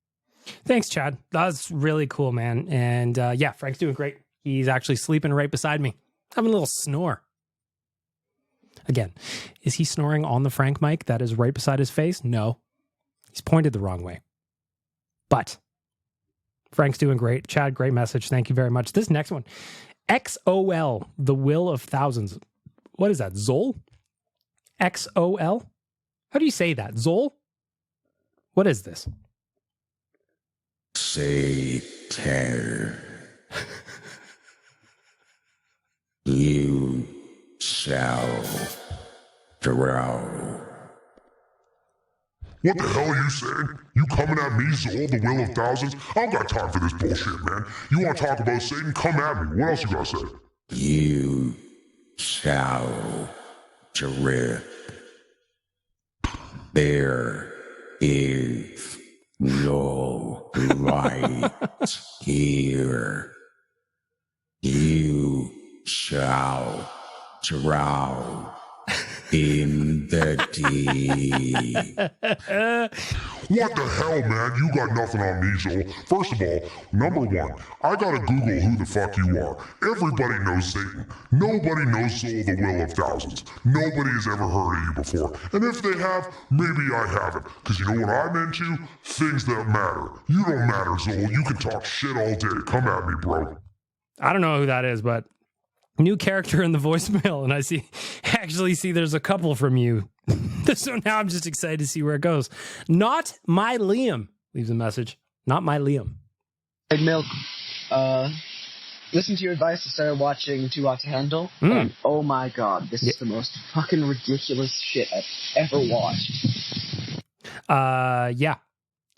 A: Thanks, Chad. That's really cool, man. And yeah, Frank's doing great. He's actually sleeping right beside me, having a little snore. Again, is he snoring on the Frank mic that is right beside his face? No. He's pointed the wrong way. But Frank's doing great. Chad, great message. Thank you very much. This next one, XOL, the will of thousands. What is that, Zol? XOL? How do you say that? Zol? What is this?
I: Say, Tanner, you shall drown.
J: What the hell are you saying? You coming at me, Zol, the will of thousands? I don't got time for this bullshit, man. You want to talk about Satan? Come at me. What else you gotta say?
I: You shall drip. There is no light here. You shall drown in the deep.
J: What the hell, man? You got nothing on me, Zol. First of all, number one, I gotta Google who the fuck you are. Everybody knows Satan. Nobody knows Zol, the will of thousands. Nobody has ever heard of you before. And if they have, maybe I haven't. Because you know what I'm into? Things that matter. You don't matter, Zol. You can talk shit all day. Come at me, bro.
A: I don't know who that is, but new character in the voicemail, and I actually see there's a couple from you. So now I'm just excited to see where it goes. Not my Liam leaves a message. Not my Liam.
K: Hey, Milk. Listen to your advice. I started watching Too Hot to Handle. And oh my god, this is the most fucking ridiculous shit I've ever watched.
A: Yeah.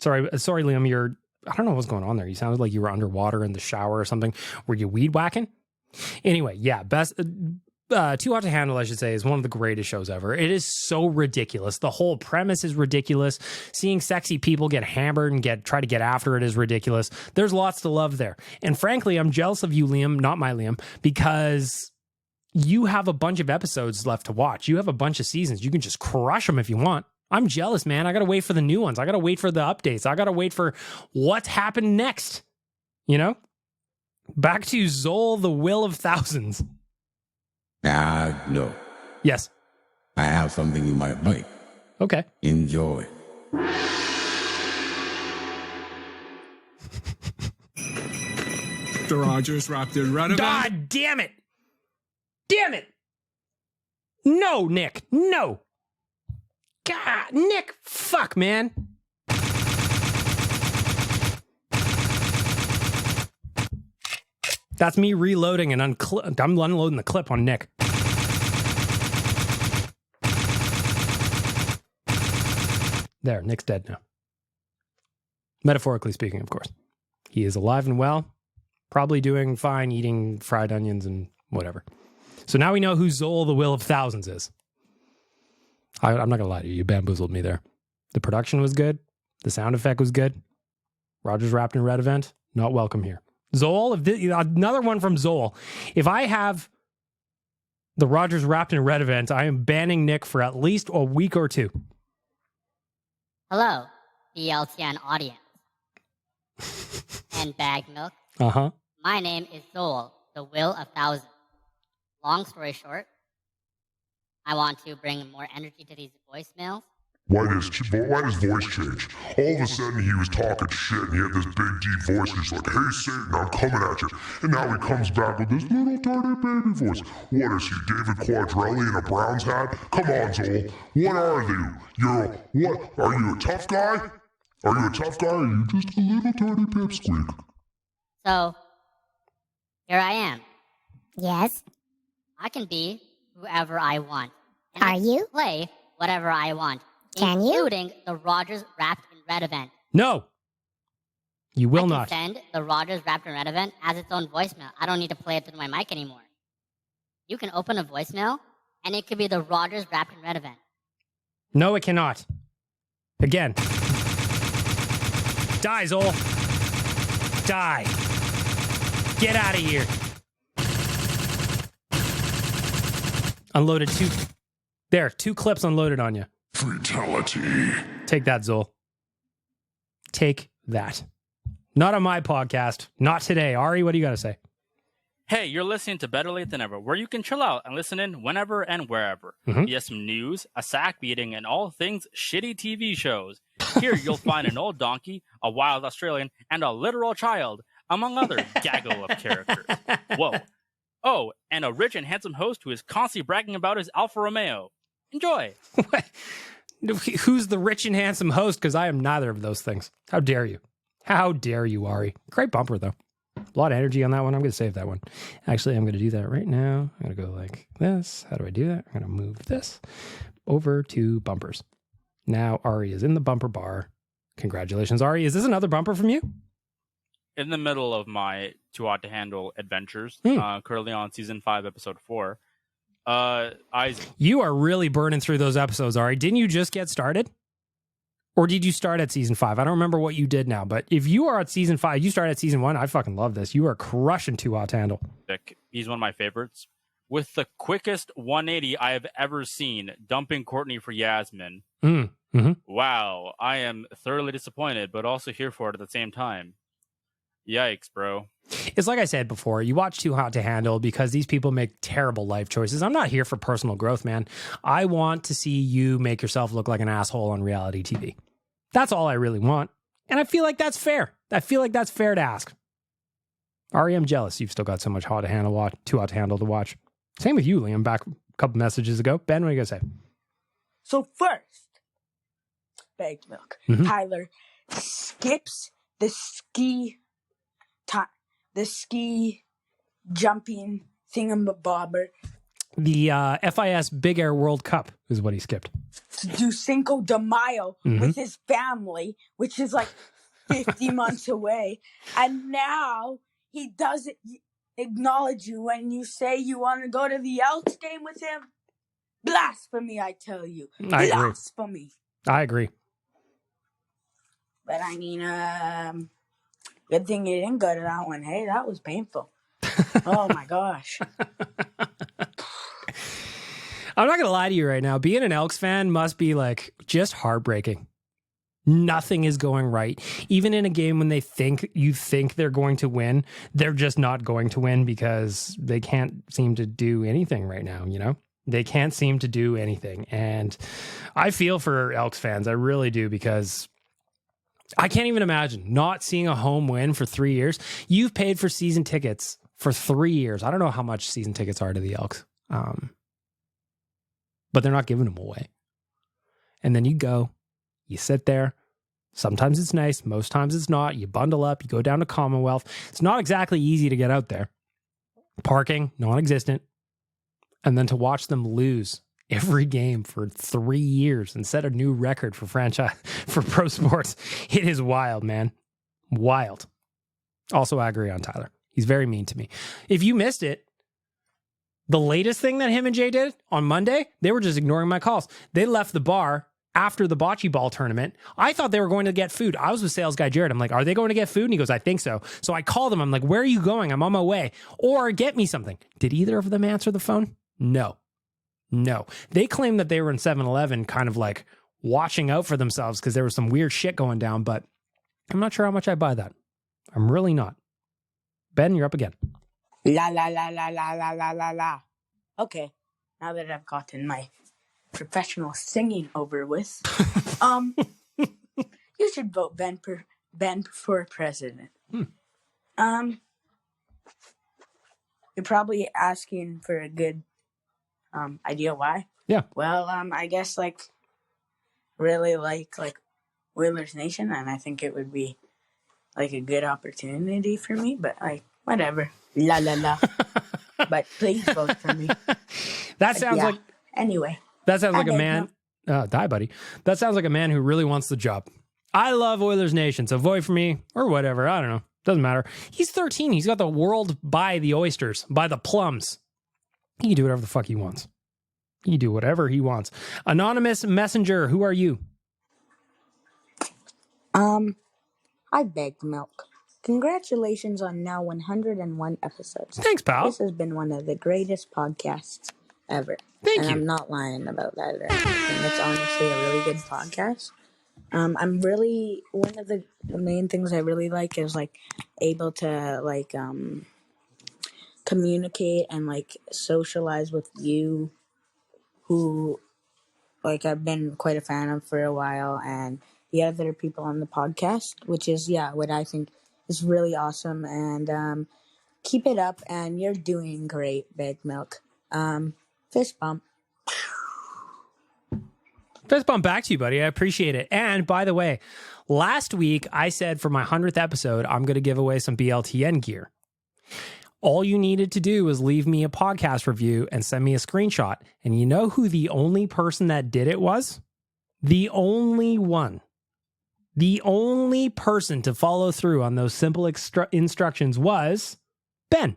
A: Sorry, Liam. I don't know what's going on there. You sounded like you were underwater in the shower or something. Were you weed whacking? Anyway, yeah, Too Hot to Handle, I should say, is one of the greatest shows ever. It is so ridiculous. The whole premise is ridiculous. Seeing sexy people get hammered and try to get after it is ridiculous. There's lots to love there. And frankly, I'm jealous of you, Liam, not my Liam, because you have a bunch of episodes left to watch. You have a bunch of seasons. You can just crush them if you want. I'm jealous, man. I got to wait for the new ones. I got to wait for the updates. I got to wait for what's happened next. You know? Back to Zol, the will of thousands.
I: No.
A: Yes.
I: I have something you might like.
A: Okay.
I: Enjoy.
L: The Rogers wrapped in red event.
A: God damn it! Damn it! No, Nick. No. God, Nick. Fuck, man. That's me reloading and I'm unloading the clip on Nick. There, Nick's dead now. Metaphorically speaking, of course. He is alive and well, probably doing fine, eating fried onions and whatever. So now we know who Zol, the will of thousands is. I'm not going to lie to you. You bamboozled me there. The production was good. The sound effect was good. Rogers wrapped in red event, not welcome here. Zol, another one from Zol. If I have the Rogers wrapped in red event, I am banning Nick for at least a week or two.
B: Hello, BLTN audience. And bag milk.
A: Uh-huh.
B: My name is Zol, the will of thousands. Long story short, I want to bring more energy to these voicemails.
J: Why does voice change? All of a sudden he was talking shit and he had this big deep voice. He's like, hey Satan, I'm coming at you. And now he comes back with this little tiny baby voice. What is he, David Quadrelli in a Browns hat? Come on, Zol. What are you? Are you a tough guy? Are you a tough guy or are you just a little tiny pipsqueak?
B: So, here I am. Yes? I can be whoever I want. And Are I can you? play whatever I want. Can you? Including the Rogers Wrapped in Red event.
A: No. You will
B: I can
A: not.
B: send the Rogers Wrapped in Red event as its own voicemail. I don't need to play it through my mic anymore. You can open a voicemail, and it could be the Rogers Wrapped in Red event.
A: No, it cannot. Again. Die, Zol. Die. Get out of here. Unloaded two. There, 2 clips unloaded on you.
J: Fatality.
A: Take that, Zol. Take that. Not on my podcast. Not today. Ari, what do you got to say?
M: Hey, you're listening to Better Lait Than Never, where you can chill out and listen in whenever and wherever.
A: Mhm.
M: Yes, some news, a sack beating, and all things shitty TV shows. Here you'll find an old donkey, a wild Australian, and a literal child, among other gaggle of characters. Whoa. Oh, and a rich and handsome host who is constantly bragging about his Alfa Romeo. Enjoy.
A: Who's the rich and handsome host? Because I am neither of those things. How dare you? How dare you, Ari? Great bumper, though. A lot of energy on that one. I'm going to save that one. Actually, I'm going to do that right now. I'm going to go like this. How do I do that? I'm going to move this over to bumpers. Now Ari is in the bumper bar. Congratulations, Ari. Is this another bumper from you?
M: In the middle of my Too Hot to Handle adventures, currently on season 5, episode 4.
A: You are really burning through those episodes, Ari. Didn't you just get started? Or did you start at season 5? I don't remember what you did now, but if you are at season 5, you started at season 1, I fucking love this. You are crushing Too Hot to Handle.
M: He's one of my favorites. With the quickest 180 I have ever seen, dumping Courtney for Yasmin. Wow, I am thoroughly disappointed, but also here for it at the same time. Yikes, bro.
A: It's like I said before, you watch Too Hot to Handle because these people make terrible life choices. I'm not here for personal growth, man. I want to see you make yourself look like an asshole on reality TV. That's all I really want. And I feel like that's fair. I feel like that's fair to ask. Ari, I'm jealous. You've still got so much Too Hot to Handle to watch. Same with you, Liam, back a couple messages ago. Ben, what are you going to say?
E: So first, baked milk. Tyler skips the ski jumping thingamabobber.
A: The FIS Big Air World Cup is what he skipped.
E: To do Cinco de Mayo with his family, which is like 50 months away. And now he doesn't acknowledge you when you say you want to go to the Elks game with him. Blasphemy, I tell you. Blasphemy.
A: I agree.
E: But I mean, good thing you didn't go to that one. Hey, that was painful. Oh my gosh.
A: I'm not going to lie to you right now. Being an Elks fan must be like just heartbreaking. Nothing is going right. Even in a game when you think they're going to win, they're just not going to win because they can't seem to do anything right now, you know? They can't seem to do anything. And I feel for Elks fans. I really do, because I can't even imagine not seeing a home win for 3 years. You've paid for season tickets for 3 years. I don't know how much season tickets are to the Elks. But they're not giving them away. And then you go, you sit there. Sometimes it's nice. Most times it's not. You bundle up. You go down to Commonwealth. It's not exactly easy to get out there. Parking, non-existent. And then to watch them lose every game for 3 years and set a new record for pro sports. It is wild, man. Wild. Also, I agree on Tyler. He's very mean to me. If you missed it, the latest thing that him and Jay did on Monday, they were just ignoring my calls. They left the bar after the Bocce Ball tournament. I thought they were going to get food. I was with sales guy Jarrod. I'm like, are they going to get food? And he goes, I think so. So I called him. I'm like, where are you going? I'm on my way. Or get me something. Did either of them answer the phone? No. They claimed that they were in 7-Eleven kind of like watching out for themselves because there was some weird shit going down, but I'm not sure how much I buy that. I'm really not. Ben, you're up again.
E: La la la la la la la la la. Okay, now that I've gotten my professional singing over with, you should vote Ben for president. You're probably asking for a good idea why.
A: Yeah.
E: Well, I guess really like Oilers Nation, and I think it would be like a good opportunity for me. But whatever. La la la. But please vote for me.
A: That sounds like.
E: Anyway.
A: That sounds like a man. Die, buddy. That sounds like a man who really wants the job. I love Oilers Nation, so vote for me or whatever. I don't know. Doesn't matter. He's 13. He's got the world by the oysters, by the plums. He can do whatever the fuck he wants. He can do whatever he wants. Anonymous messenger, who are you?
E: I begged milk. Congratulations on now 101 episodes.
A: Thanks, pal.
E: This has been one of the greatest podcasts ever.
A: Thank you.
E: I'm not lying about that or anything. It's honestly a really good podcast. I'm really, one of the main things I really like is able to communicate and socialize with you, who I've been quite a fan of for a while, and the other people on the podcast, which is what I think is really awesome. And keep it up, and you're doing great, Big Milk. Fist bump.
A: Fist bump back to you, buddy. I appreciate it. And by the way, last week I said for my 100th episode, I'm going to give away some BLTN gear. All you needed to do was leave me a podcast review and send me a screenshot. And you know who the only person that did it was? the only one, the only person to follow through on those simple instructions was Ben.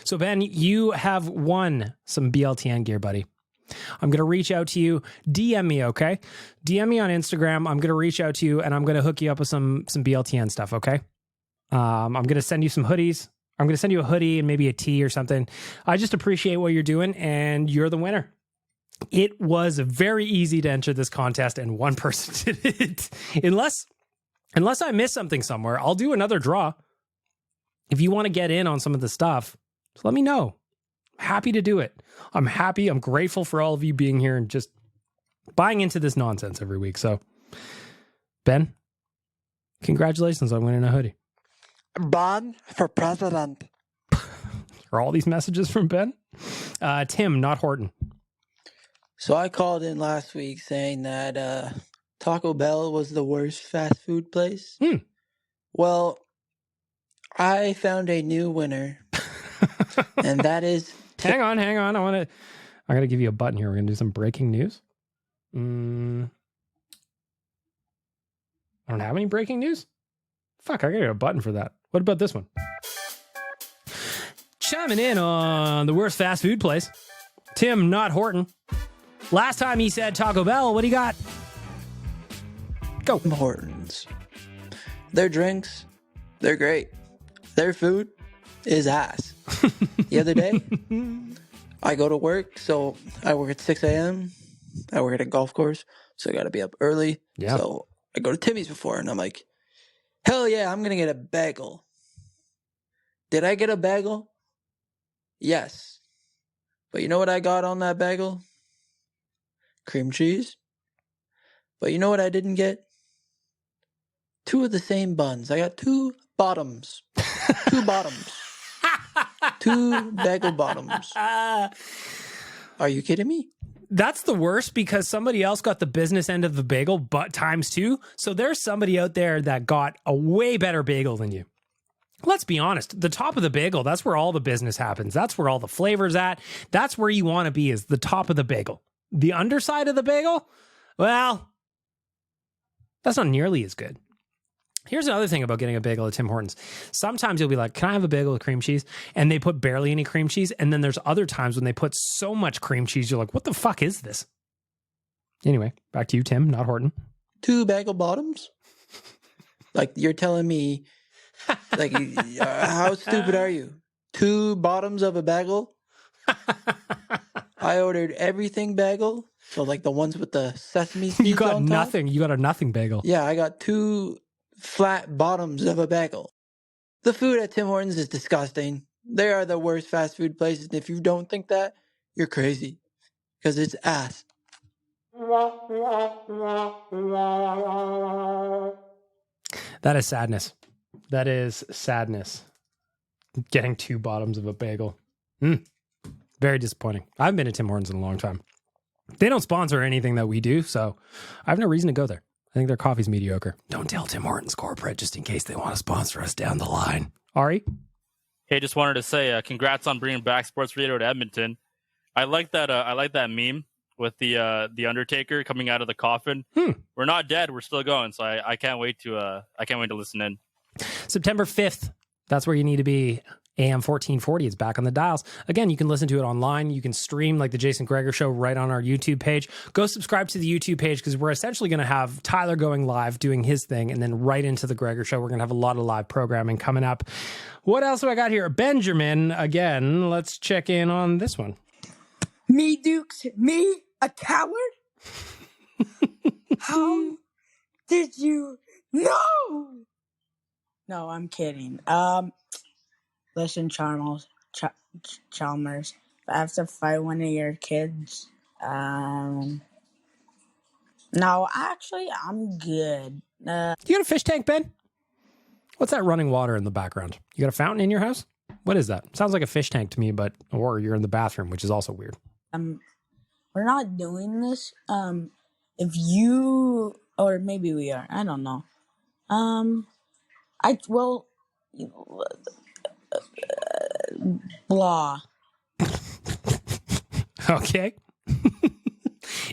A: So, Ben, you have won some BLTN gear, buddy. I'm going to reach out to you. DM me, okay? DM me on Instagram. I'm going to reach out to you, and I'm going to hook you up with some BLTN stuff, okay? I'm going to send you some hoodies. I'm going to send you a hoodie and maybe a tee or something. I just appreciate what you're doing, and you're the winner. It was very easy to enter this contest, and one person did it. Unless I miss something somewhere, I'll do another draw. If you want to get in on some of the stuff, just let me know. Happy to do it. I'm happy. I'm grateful for all of you being here and just buying into this nonsense every week. So, Ben, congratulations on winning a hoodie.
N: Ben for president.
A: Are all these messages from Ben? Tim, not Horton.
N: So I called in last week saying that Taco Bell was the worst fast food place. Well, I found a new winner. And that is...
A: Hang on. I got to give you a button here. We're going to do some breaking news. I don't have any breaking news. Fuck, I got to get a button for that. What about this one? Chiming in on the worst fast food place. Tim, not Horton. Last time he said Taco Bell. What do you got? Go.
N: Hortons. Their drinks, they're great. Their food is ass. The other day, I go to work, so I work at 6 a.m. I work at a golf course, so I got to be up early.
A: Yeah.
N: So I go to Timmy's before, and I'm like, hell yeah, I'm going to get a bagel. Did I get a bagel? Yes. But you know what I got on that bagel? Cream cheese. But you know what I didn't get? 2 of the same buns. I got 2 bottoms. 2 bottoms. 2 bagel bottoms. Are you kidding me?
A: That's the worst because somebody else got the business end of the bagel, but times 2. So there's somebody out there that got a way better bagel than you. Let's be honest. The top of the bagel, that's where all the business happens. That's where all the flavor's at. That's where you want to be, is the top of the bagel. The underside of the bagel, well, that's not nearly as good. Here's another thing about getting a bagel at Tim Hortons. Sometimes you'll be like, can I have a bagel with cream cheese? And they put barely any cream cheese. And then there's other times when they put so much cream cheese, you're like, what the fuck is this? Anyway, back to you, Tim, not Horton.
N: 2 bagel bottoms? Like, you're telling me, like, how stupid are you? 2 bottoms of a bagel? I ordered everything bagel. So, like, the ones with the sesame seeds
A: You got
N: on top.
A: nothing. You got a nothing bagel.
N: Yeah, I got 2 flat bottoms of a bagel. The food at Tim Hortons is disgusting. They are the worst fast food places. And if you don't think that, you're crazy. Because it's ass.
A: That is sadness. That is sadness. Getting 2 bottoms of a bagel. Very disappointing. I haven't been to Tim Hortons in a long time. They don't sponsor anything that we do, so I have no reason to go there. I think their coffee's mediocre. Don't tell Tim Hortons corporate just in case they want to sponsor us down the line. Ari?
M: Hey, just wanted to say congrats on bringing back sports radio to Edmonton. I like that. I like that meme with the Undertaker coming out of the coffin. We're not dead. We're still going. So I can't wait to listen in.
A: September 5th. That's where you need to be. AM 1440. It's back on the dials. Again, you can listen to it online. You can stream like the Jason Greger Show right on our YouTube page. Go subscribe to the YouTube page because we're essentially going to have Tyler going live doing his thing and then right into the Greger Show. We're going to have a lot of live programming coming up. What else do I got here? Benjamin, again, let's check in on this one.
E: Me, Dukes? Me? A coward? How did you know? No, I'm kidding. Listen, Chalmers, if I have to fight one of your kids, no, actually, I'm good.
A: You got a fish tank, Ben? What's that running water in the background? You got a fountain in your house? What is that? Sounds like a fish tank to me, or you're in the bathroom, which is also weird.
E: We're not doing this. If you, or maybe we are, I don't know. Blah.
A: Okay.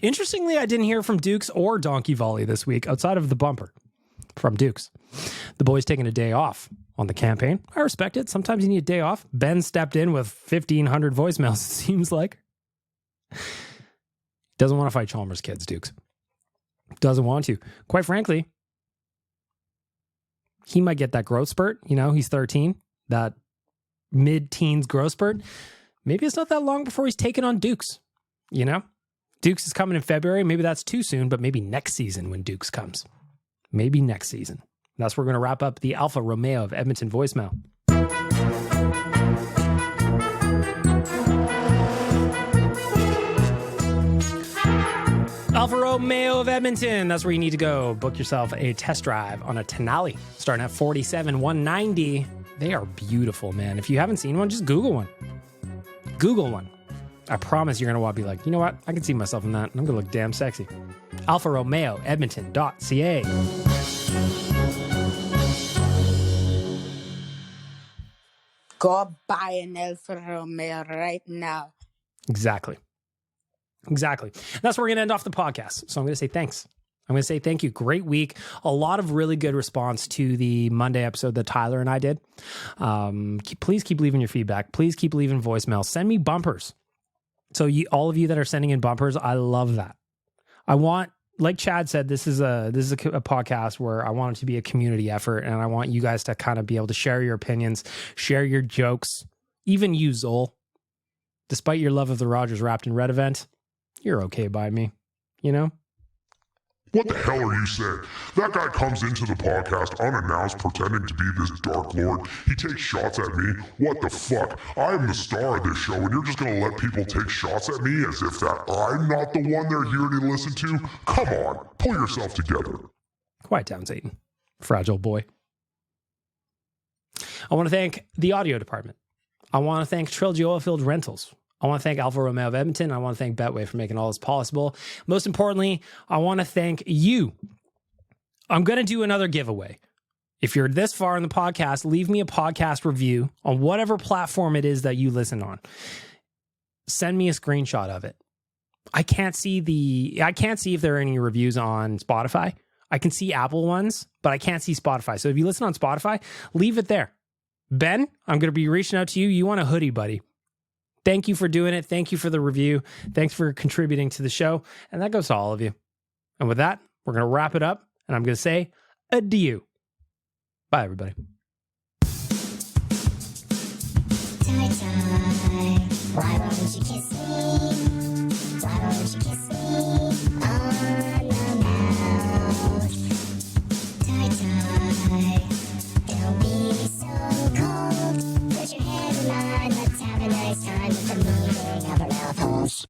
A: Interestingly, I didn't hear from Dukes or Donkey Volley this week outside of the bumper from Dukes. The boys taking a day off on the campaign. I respect it. Sometimes you need a day off. Ben stepped in with 1,500 voicemails, it seems like. Doesn't want to fight Chalmers kids, Dukes. Doesn't want to. Quite frankly, he might get that growth spurt. You know, he's 13. That mid-teens growth spurt. Maybe it's not that long before he's taking on Dukes, you know? Dukes is coming in February. Maybe that's too soon, but maybe next season when Dukes comes. Maybe next season. That's where we're going to wrap up the Alfa Romeo of Edmonton voicemail. Alfa Romeo of Edmonton. That's where you need to go. Book yourself a test drive on a Tenali starting at $47,190. They are beautiful, man. If you haven't seen one, just Google one. Google one. I promise you're going to want to be like, you know what? I can see myself in that. I'm going to look damn sexy. Alfa Romeo, Edmonton.ca.
E: Go buy an Alfa Romeo right now.
A: Exactly. That's where we're going to end off the podcast. So I'm going to say thanks. I'm going to say thank you. Great week. A lot of really good response to the Monday episode that Tyler and I did. Please keep leaving your feedback. Please keep leaving voicemails. Send me bumpers. So all of you that are sending in bumpers, I love that. I want, like Chad said, this is a podcast where I want it to be a community effort, and I want you guys to kind of be able to share your opinions, share your jokes. Even you, Zol, despite your love of the Rogers Wrapped in Red event, you're okay by me, you know?
J: What the hell are you saying? That guy comes into the podcast unannounced pretending to be this Dark Lord. He takes shots at me. What the fuck? I'm the star of this show, and you're just gonna let people take shots at me as if that I'm not the one they're here to listen to? Come on, pull yourself together.
A: Quiet down, Satan. Fragile boy. I want to thank the audio department. I want to thank Trilogy Oilfield Rentals. I want to thank Alfa Romeo of Edmonton. I want to thank Betway for making all this possible. Most importantly, I want to thank you. I'm going to do another giveaway. If you're this far in the podcast, leave me a podcast review on whatever platform it is that you listen on. Send me a screenshot of it. I can't see if there are any reviews on Spotify. I can see Apple ones, but I can't see Spotify. So if you listen on Spotify, leave it there. Ben, I'm going to be reaching out to you. You want a hoodie, buddy. Thank you for doing it. Thank you for the review. Thanks for contributing to the show. And that goes to all of you. And with that, we're going to wrap it up. And I'm going to say adieu. Bye, everybody.
B: Why won't you kiss me?